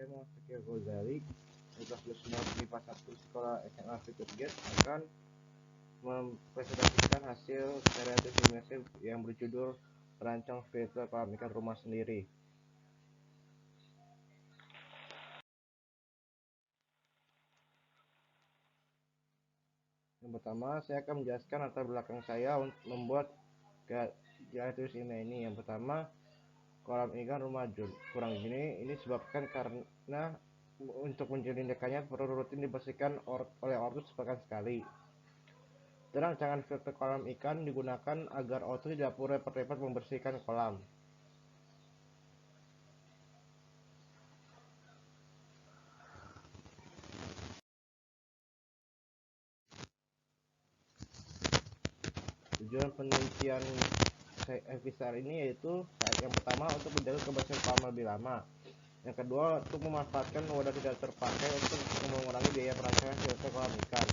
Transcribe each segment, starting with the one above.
saya Muhammad Fakir Ghazali, kelas 12 MIPA 1 Sekolah SMA Fitur Gate akan mempresentasikan hasil karya tulis saya yang berjudul Perancang Filter Kolam Ikan Rumah Sendiri. Yang pertama, saya akan menjelaskan latar belakang saya untuk membuat karya tulis ini. Yang pertama, kolam ikan rumah kurang gini. Ini disebabkan karena untuk menjernihkannya perlu rutin dibersihkan oleh ortus sepekan sekali. Dan rancangan filter kolam ikan digunakan agar ortus tidak perlu repot-repot membersihkan kolam. Tujuan penelitian FISAR ini yaitu yang pertama untuk menjaga kebersihan kolam lebih lama. Yang kedua, untuk memanfaatkan wadah tidak terpakai untuk mengurangi biaya perancangan filter kolam ikan.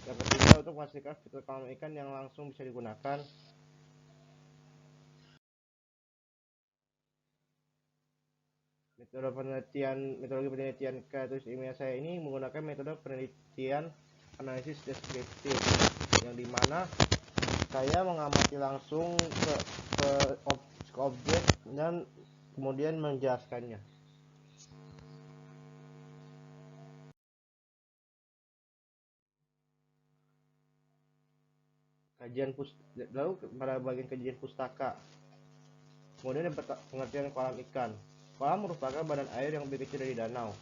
Yang ketiga, untuk memastikan filter kolam ikan yang langsung bisa digunakan. Metodologi penelitian tulis ilmiah saya ini menggunakan metode penelitian analisis deskriptif, yang dimana saya mengamati langsung ke objek dan kemudian menjelaskannya. Lalu pada bagian kajian pustaka, kemudian pengertian kolam ikan. Kolam merupakan badan air yang lebih kecil dari danau.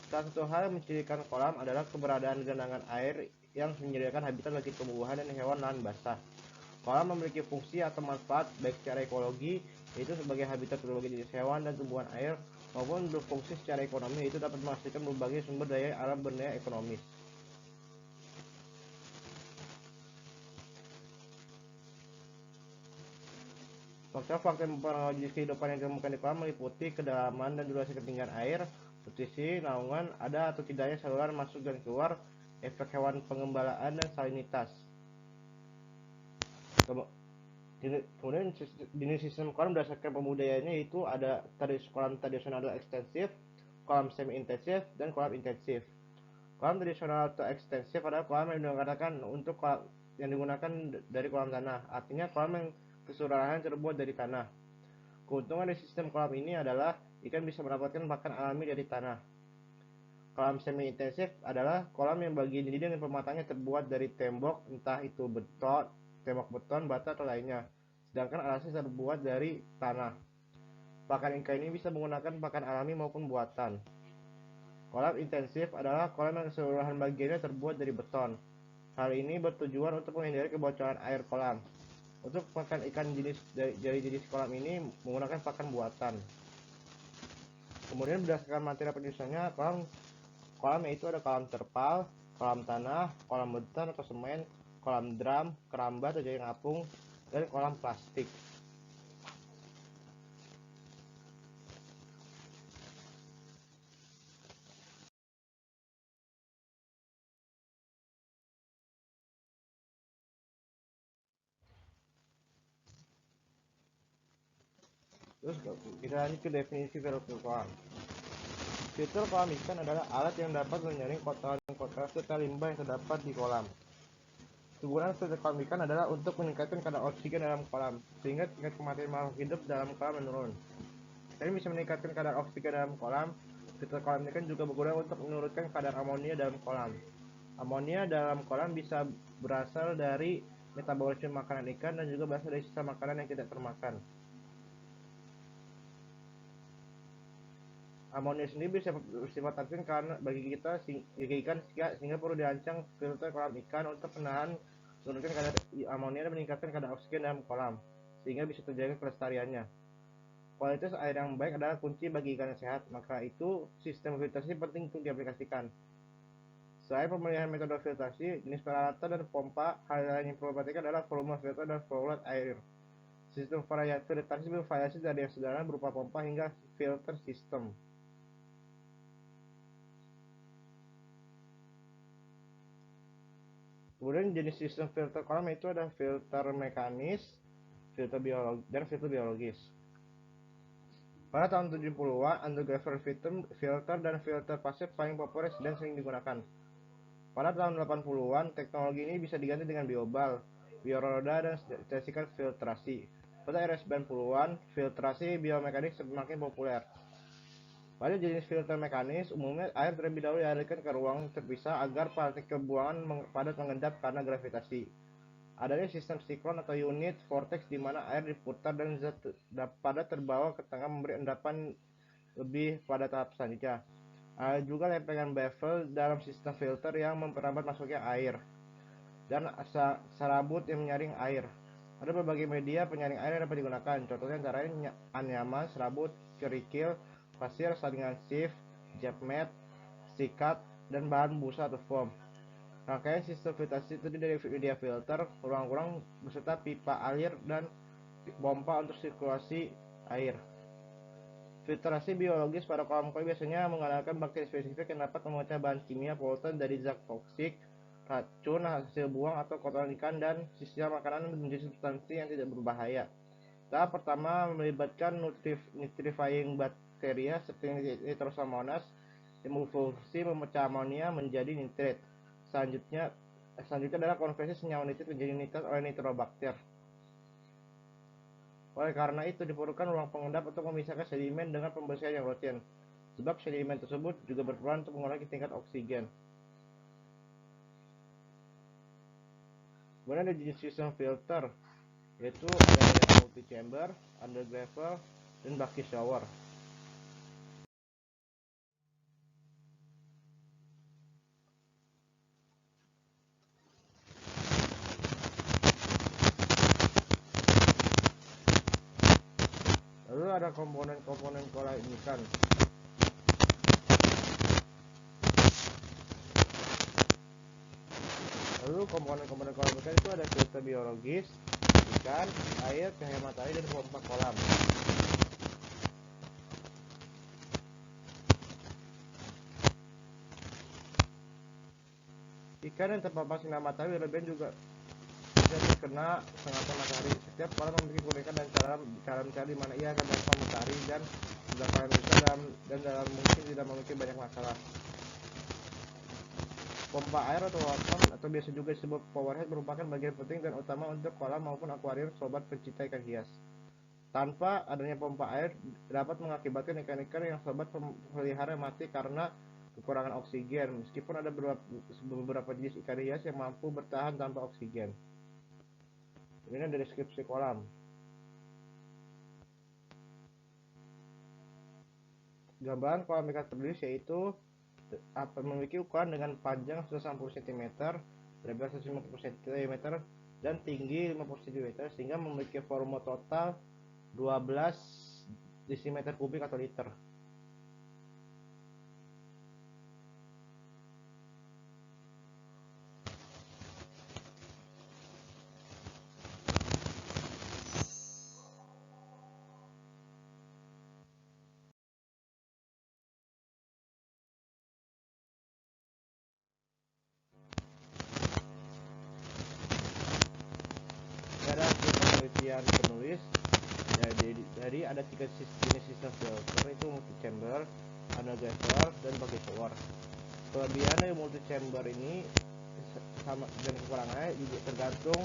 Salah satu hal yang mencirikan kolam adalah keberadaan genangan air yang menyediakan habitat bagi tumbuhan dan hewan lahan basah. Kolam memiliki fungsi atau manfaat baik secara ekologi, yaitu sebagai habitat berbagai jenis hewan dan tumbuhan air, maupun berfungsi secara ekonomi, yaitu dapat menghasilkan berbagai sumber daya alam bernilai ekonomis. Fakta-fakta yang mempengaruhi kehidupan yang ditemukan di kolam meliputi kedalaman dan durasi ketinggian air, posisi, naungan, ada atau tidaknya saluran masuk dan keluar, efek hewan pengembalaan, dan salinitas. Kemudian jenis sistem kolam berdasarkan pemudayaannya yaitu ada kolam tradisional atau ekstensif, kolam semi intensif, dan kolam intensif. Kolam tradisional atau ekstensif adalah kolam yang digunakan dari kolam tanah, artinya kolam yang keseluruhannya terbuat dari tanah. Keuntungan dari sistem kolam ini adalah ikan bisa mendapatkan pakan alami dari tanah. Kolam semi intensif adalah kolam yang bagian dinding dan pematangnya terbuat dari tembok, entah itu tembok beton, bata, atau lainnya, sedangkan alasnya terbuat dari tanah. Pakan ikan ini bisa menggunakan pakan alami maupun buatan. Kolam intensif adalah kolam yang keseluruhan bagiannya terbuat dari beton. Hal ini bertujuan untuk menghindari kebocoran air kolam. Untuk pakan ikan dari jenis kolam ini menggunakan pakan buatan. Kemudian berdasarkan materi penyusunannya, kolam yaitu ada kolam terpal, kolam tanah, kolam beton atau semen, kolam drum, keramba atau jaring apung, dan kolam plastik. Terus kita lanjut ke definisi filter kolam. Filter kolam ikan adalah alat yang dapat menyaring kotoran serta limbah yang terdapat di kolam. Kegunaan filter kolam ikan adalah untuk meningkatkan kadar oksigen dalam kolam, sehingga tingkat kematian makhluk hidup dalam kolam menurun. Selain bisa meningkatkan kadar oksigen dalam kolam, filter kolam ikan juga berguna untuk menurunkan kadar amonia dalam kolam. Amonia dalam kolam bisa berasal dari metabolisme makanan ikan dan juga berasal dari sisa makanan yang tidak termakan. Amonia sendiri bisa bersifat toksik karena bagi ikan sehingga perlu dirancang filter kolam ikan untuk menurunkan kadar amonia dan meningkatkan kadar oksigen dalam kolam sehingga bisa terjaga kelestariannya. Kualitas air yang baik adalah kunci bagi ikan yang sehat, maka itu sistem filtrasi penting untuk diaplikasikan. Selain pemilihan metode filtrasi, jenis peralatan dan pompa, hal lain yang perlu diperhatikan adalah volume filter dan volume air. Sistem filtrasi bervariasi dari yang sederhana berupa pompa hingga filter system. Kemudian jenis sistem filter kolam itu ada filter mekanis, filter biologis. Pada tahun 70-an, undergraver filter dan filter pasif paling populer dan sering digunakan. Pada tahun 80-an, teknologi ini bisa diganti dengan biobal, bioroda, dan sintetika filtrasi. Pada era 90-an, filtrasi biomekanik semakin populer. Pada jenis filter mekanis, umumnya air terlebih dahulu dialirkan ke ruang terpisah agar partikel buangan padat mengendap karena gravitasi. Adanya sistem siklon atau unit vortex di mana air diputar dan zat padat terbawa ke tengah memberi endapan lebih pada tahap selanjutnya. Ada juga lempengan bevel dalam sistem filter yang memperlambat masuknya air dan serabut yang menyaring air. Ada berbagai media penyaring air yang dapat digunakan, contohnya antara anyaman, serabut, kerikil, pasir, saringan sieve, jet mat, sikat, dan bahan busa atau foam. Rangkaian sistem filtrasi terdiri dari media filter, ruang-ruang beserta pipa air dan pompa untuk sirkulasi air. Filtrasi biologis pada kolam koi biasanya mengandalkan bakteri spesifik yang dapat memecah bahan kimia polutan dari zat toksik, racun, hasil buang atau kotoran ikan dan sisa makanan menjadi substansi yang tidak berbahaya. Tahap pertama melibatkan nitrifying bakteria seperti Nitrosomonas yang berfungsi memecah amonia menjadi nitrit. Selanjutnya adalah konversi senyawa nitrit menjadi nitrat oleh nitrobakter. Oleh karena itu diperlukan ruang pengendap untuk memisahkan sedimen dengan pembersihan yang rutin, sebab sedimen tersebut juga berperan untuk mengurangi tingkat oksigen. Kemudian ada jenis sistem filter, yaitu ada yang multi chamber, undergraver, dan bucket shower. Lalu ada komponen-komponen kolam ikan. Lalu komponen-komponen kolam ikan itu ada filter biologis, ikan, air, cahaya matahari, dan pompa kolam. Ikan yang terpapar sinar matahari berlebihan juga bisa terkena sengatan matahari. Setiap kolam memiliki keunikan dan cara mencari di mana ia akan dapat matahari dan jumlah kolam besar dan dalam mungkin tidak memiliki banyak masalah. Pompa air atau water atau biasa juga disebut powerhead merupakan bagian penting dan utama untuk kolam maupun akuarium sobat pencinta ikan hias. Tanpa adanya pompa air dapat mengakibatkan ikan-ikan yang sobat pelihara mati karena kekurangan oksigen, meskipun ada beberapa jenis ikan hias yang mampu bertahan tanpa oksigen. Ini ada deskripsi kolam. Gambaran kolam ikan tertulis yaitu memiliki ukuran dengan panjang 160 cm, lebar 150 cm, dan tinggi 50 cm, sehingga memiliki volume total 12 desimeter kubik atau liter. Ada hasil penelitian penulis dari ada 3 jenis sistem filter, itu multi chamber, undergraver, dan bucket shower. Kelebihan dari multi chamber ini sama dan kekurangannya juga tergantung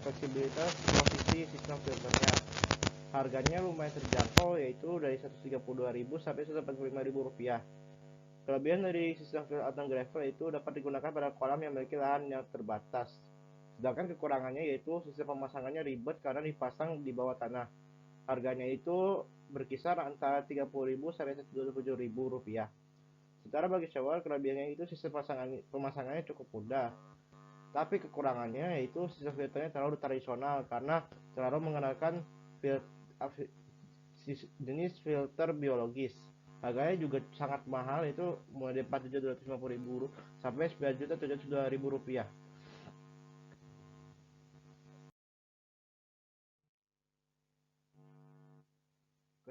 fleksibilitas posisi sistem filternya. Harganya lumayan terjangkau, yaitu dari 132.000 sampai 145.000 rupiah. Kelebihan dari sistem filter undergraver itu dapat digunakan pada kolam yang memiliki lahan yang terbatas. Sedangkan kekurangannya yaitu sistem pemasangannya ribet karena dipasang di bawah tanah. Harganya itu berkisar antara 30.000 sampai 27.000 rupiah. Sementara bagi shower, kelebihannya itu sistem pemasangannya cukup mudah. Tapi kekurangannya yaitu sistem filternya terlalu tradisional karena terlalu mengandalkan jenis filter biologis. Harganya juga sangat mahal, itu mulai dari 4.250.000 sampai 9.702.000 rupiah.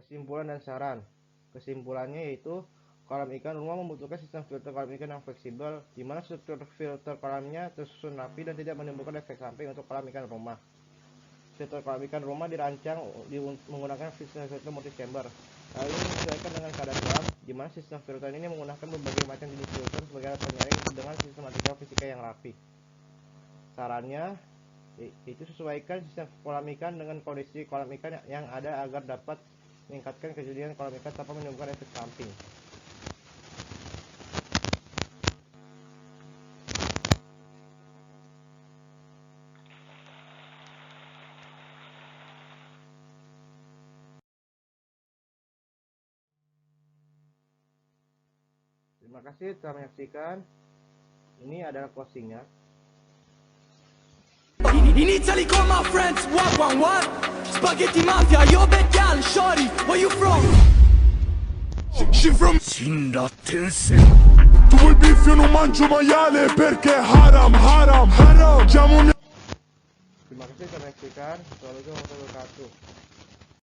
Kesimpulan dan saran. Kesimpulannya yaitu kolam ikan rumah membutuhkan sistem filter kolam ikan yang fleksibel, di mana struktur filter kolamnya tersusun rapi dan tidak menimbulkan efek samping untuk kolam ikan rumah. filter kolam ikan rumah dirancang menggunakan sistem filter multi-chamber. Lalu disesuaikan dengan keadaan kolam, di mana sistem filter ini menggunakan berbagai macam jenis filter sebagai alat penyaring dengan sistematika fisika yang rapi. Sarannya, itu sesuaikan sistem kolam ikan dengan kondisi kolam ikan yang ada agar dapat meningkatkan kejadian kolam ikan tanpa menimbulkan efek samping. Terima kasih telah menyaksikan. Ini adalah closingnya. In Italy call my friends, what? Spaghetti mafia, yo gal, shorty, where you from? She from Shinra Tensei. Tu vuoi beef, io non mangio maiale perché haram. Terima kasih telah menyaksikan. Assalamualaikum warahmatullahi wabarakatuh.